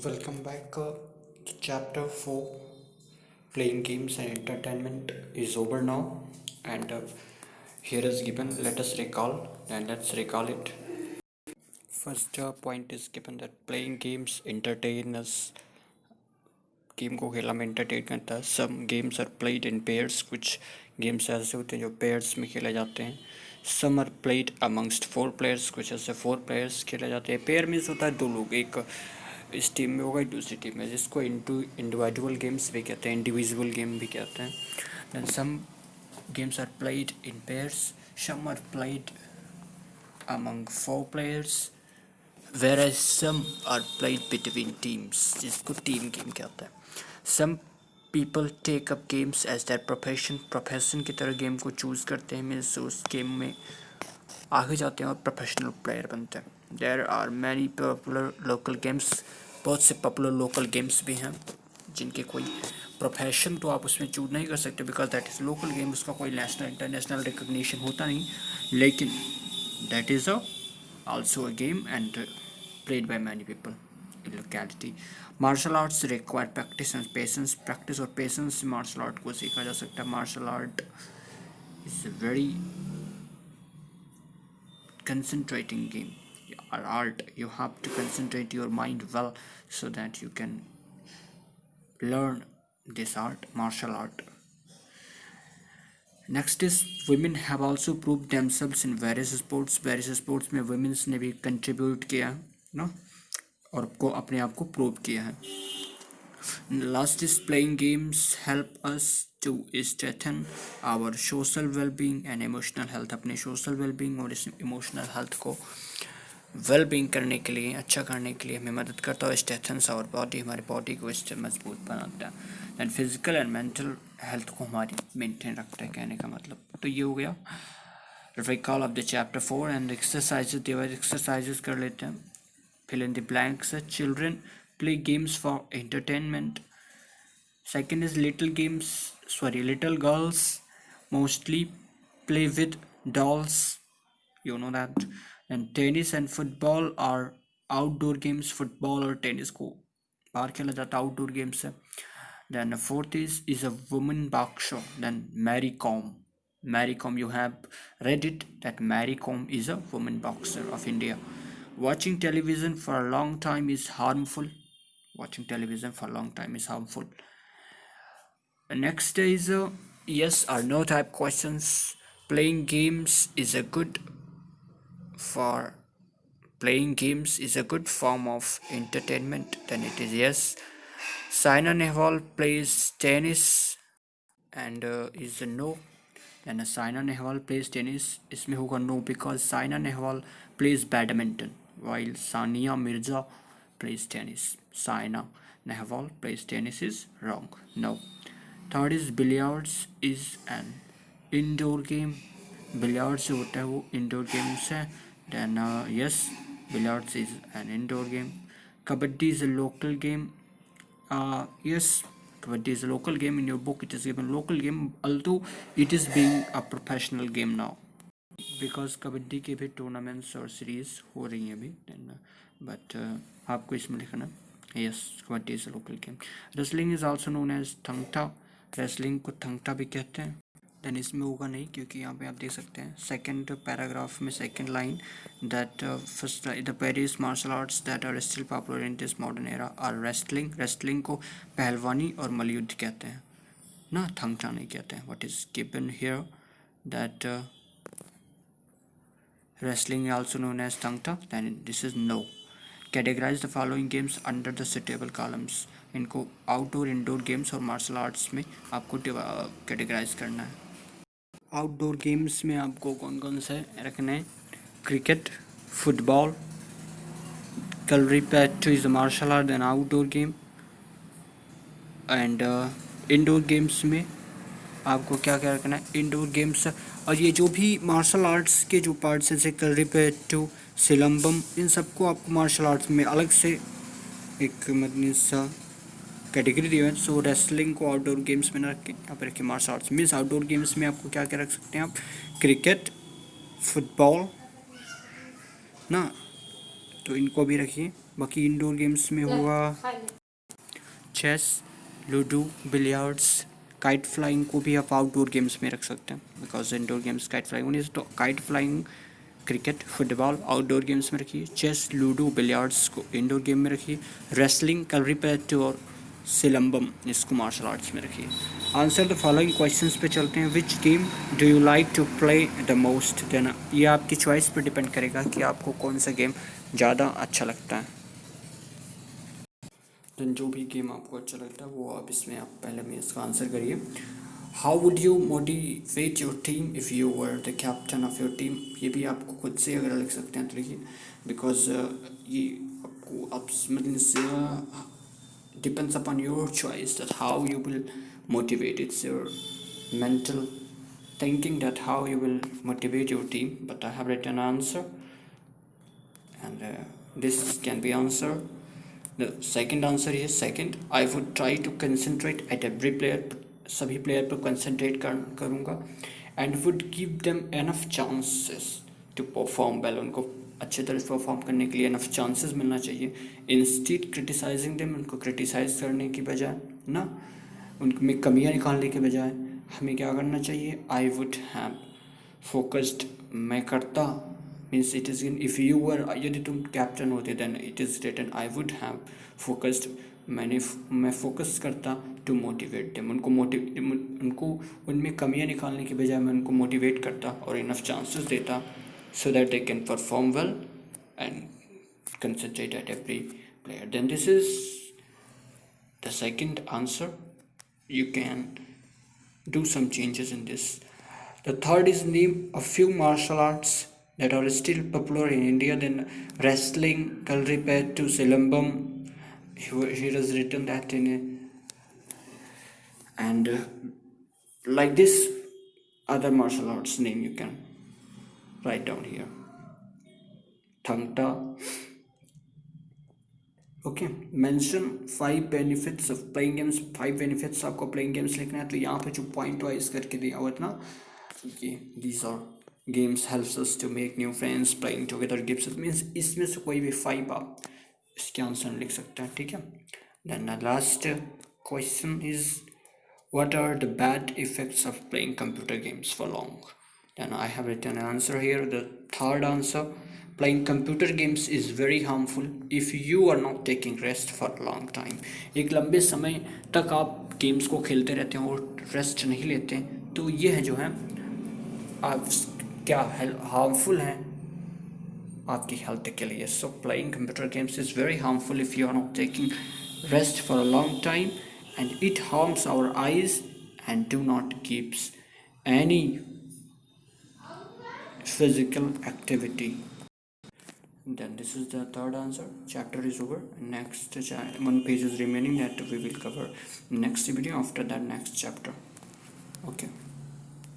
Welcome back to chapter 4. Playing games and entertainment is over now, and here is given. Let us recall and let's recall it. First point is given that playing games entertain us. Game को खेलना में entertain करता है. Some games are played in pairs. कुछ games ऐसे होते हैं जो pairs में खेले जाते हैं. Some are played amongst 4 players. कुछ ऐसे 4 players खेले जाते हैं. Pair मीन्स होता है दो लोग, एक इस टीम में होगा दूसरी टीम में, जिसको इंडिविजुअल गेम्स भी कहते हैं, इंडिविजुअल गेम भी कहते हैं. Then some games are played in pairs. Some are played among 4 players. Whereas some are played between teams, जिसको टीम गेम कहते हैं. Some people take up games as their profession की तरह गेम को choose करते हैं, मीन्स उस game में आगे जाते हैं और प्रोफेशनल प्लेयर बनते हैं. There are many popular local games. बहुत से पॉपुलर लोकल गेम्स भी हैं जिनके कोई प्रोफेशन तो आप उसमें चूज नहीं कर सकते, because that is local game. उसका कोई नेशनल इंटरनेशनल रिकग्निशन होता नहीं, लेकिन that is also a game and played by many people in locality. Martial arts require practice and patience. Practice और patience से martial art को सीखा जा सकता है. Martial art is a very concentrating game or art. You have to concentrate your mind well so that you can learn this art, martial art. Next is women have also proved themselves in various sports. Various sports में women's ने भी contribute किया है ना, और को अपने आप को प्रूव किया है. Last is playing games help us to strengthen our social well-being and emotional health. अपने social well-being और emotional health को well-being करने के लिए, अच्छा करने के लिए हमें मदद करता है. strengthens our body, हमारी बॉडी को इससे मजबूत बनाता है. And physical and mental health को हमारी मेंटेन रखता है, कहने का मतलब. तो ये हो गया recall of the chapter 4. And exercises, device exercises कर लेते हैं. fill in the blanks. Children play games for entertainment. Second is little girls mostly play with dolls, you know that. And tennis and football are outdoor games. Football और tennis को बाहर खेला जाता है, outdoor games है. Then fourth is a woman boxer. Then Mary Kom, you have read it that Mary Kom is a woman boxer of India. Watching television for a long time is harmful. Next is yes or no type questions. Playing games is a good form of entertainment. Then it is yes. Saina Nehwal plays tennis and is a no. Then Saina Nehwal plays tennis, इसमें होगा no, because Saina Nehwal plays badminton while Sania Mirza plays tennis. Saina Nehwal plays tennis is wrong, no. Third is billiards is an indoor game. Billiards जो होता है वो indoor games है. Then yes, billiards is an indoor game. Kabaddi is a local game. Yes, Kabaddi is a local game. In your book it is given local game, although it is being a professional game now, because kabaddi के भी tournaments और series हो रही हैं अभी. But आपको इसमें लिखना yes, kabaddi is a local game. Wrestling is also known as thangta. Wrestling को थंगटा भी कहते हैं. देन इसमें होगा नहीं, क्योंकि यहाँ पे आप देख सकते हैं सेकंड पैराग्राफ में second line that first the Paris martial arts that are still popular in this modern era are wrestling को पहलवानी और मलयुद्ध कहते हैं ना, थंगटा नहीं कहते हैं. What is given here that wrestling also known as tangta, then this is no. Categorize the following games under the suitable columns. इनको आउटडोर इंडोर गेम्स और मार्शल आर्ट्स में आपको कैटेगराइज करना है. आउटडोर गेम्स में आपको कौन कौन से रखने हैं? Cricket, football, Kalaripayattu is a martial art and outdoor game. And indoor games में आपको क्या क्या रखना है? Indoor games. और ये जो भी मार्शल आर्ट्स के जो पार्ट्स हैं, जैसे कलरीपयट्टू, सिलम्बम, इन सबको आपको मार्शल आर्ट्स में अलग से एक मतलब सा कैटेगरी दी है. सो रेसलिंग को आउटडोर गेम्स में ना रखें, यहाँ पर रखें martial arts. Means outdoor games में आपको क्या क्या रख सकते हैं आप? क्रिकेट, फुटबॉल ना, तो इनको भी रखिए. बाकी इंडोर गेम्स में हुआ chess, ludo, billiards, kite flying को भी आप आउटडोर गेम्स में रख सकते हैं, because indoor games kite flying नहीं, तो kite flying, cricket, football outdoor games में रखिए, चेस, लूडो, बिलियर्ड्स को इंडोर गेम में रखिए, रेसलिंग, कलरीपयट्टू और सिलम्बम इसको मार्शल आर्ट्स में रखिए। आंसर द फॉलोइंग क्वेश्चंस पे चलते हैं। Which game do you like to play the most? Then ये आपकी चॉइस पर डिपेंड करेगा कि आपको कौन सा गेम ज़्यादा अच्छा लगता है। देन जो भी गेम आपको अच्छा लगता है वो आप इसमें आप पहले में इसका आंसर करिए। How would you motivate your team if you were the captain of your team? ये भी आपको खुद से अगर लिख सकते हैं तो लिखिए, बिकॉज ये आपको आप मतलब depends upon your choice that how you will motivate. It's your mental thinking that how you will motivate your team. But I have written answer, and this can be answer. The second answer is second. I would try to concentrate at every player. सभी player पर concentrate करूँगा and would give them enough chances to perform well. उनको अच्छे तरह से perform करने के लिए इनफ चांसेस मिलना चाहिए। इंस्टीड क्रिटिसाइजिंग देम, उनको क्रिटिसाइज करने की बजाय ना उनमें कमियां निकालने के बजाय हमें क्या करना चाहिए? आई वुड हैव फोकस्ड, मैं करता, means it is in if you were, यदि तुम कैप्टन होते then it is written I would have focused, मैं फोकस करता टू मोटिवेट देम, उनको उनमें कमियां निकालने के बजाय मैं उनको मोटिवेट करता और इनफ चांसेस देता so that they can perform well and concentrate at every player. Then this is the second answer. You can do some changes in this. The third is name a few martial arts that are still popular in India. Then wrestling, Kalripayattu, Silambam. Here is written that in and like this other martial arts name you can write down here. Thangta. Okay, mention 5 benefits of playing games. 5 benefits आपको playing games लिखना है, तो यहाँ पे जो point wise करके दिया हुआ था ना, ये these are games helps us to make new friends, playing together gives us, means इसमें से कोई भी 5 आप इसके आंसर में लिख सकते हैं, ठीक है। Then the last question is what are the bad effects of playing computer games for long? Then I have written an answer here. The third answer, playing computer games is very harmful if you are not taking rest for a long time. एक लंबे समय तक आप games को खेलते रहते हैं और रेस्ट नहीं लेते हैं, तो यह जो है आप क्या हार्मफुल हैं आपकी हेल्थ के लिए। So playing computer games is very harmful if you are not taking rest for a long time, and it harms our eyes and do not keeps any physical activity. Then this is the third answer. Chapter is over. Next one page is remaining that we will cover next video, after that next chapter. Okay.